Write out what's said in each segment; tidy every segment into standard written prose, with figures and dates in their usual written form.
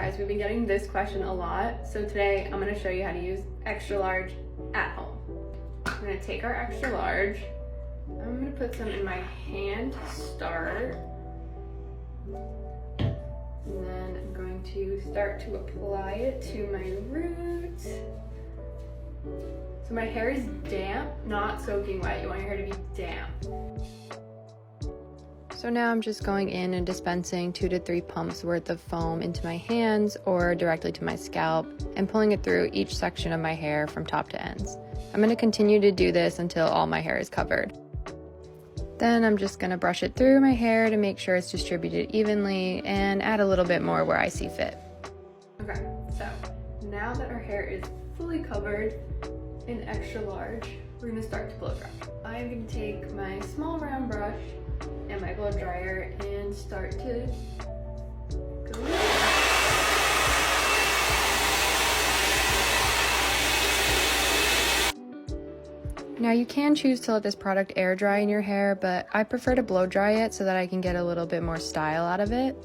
guys, we've been getting this question a lot, so today I'm going to show you how to use extra large at home. I'm going to take our extra large, I'm going to put some in my hand to start, and then I'm going to start to apply it to my roots. So my hair is damp, not soaking wet. You want your hair to be damp. So now I'm just going in and dispensing 2 to 3 pumps worth of foam into my hands or directly to my scalp and pulling it through each section of my hair from top to ends. I'm going to continue to do this until all my hair is covered. Then I'm just going to brush it through my hair to make sure it's distributed evenly and add a little bit more where I see fit. Okay, so now that our hair is fully covered in extra large, we're going to start to blow dry. I'm going to take my small round brush and my blow dryer and start to go. Now you can choose to let this product air dry in your hair, but I prefer to blow dry it so that I can get a little bit more style out of it.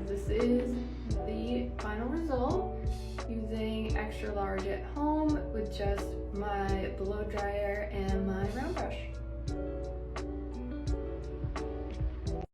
This is the final result using extra large at home with just my blow dryer and my round brush.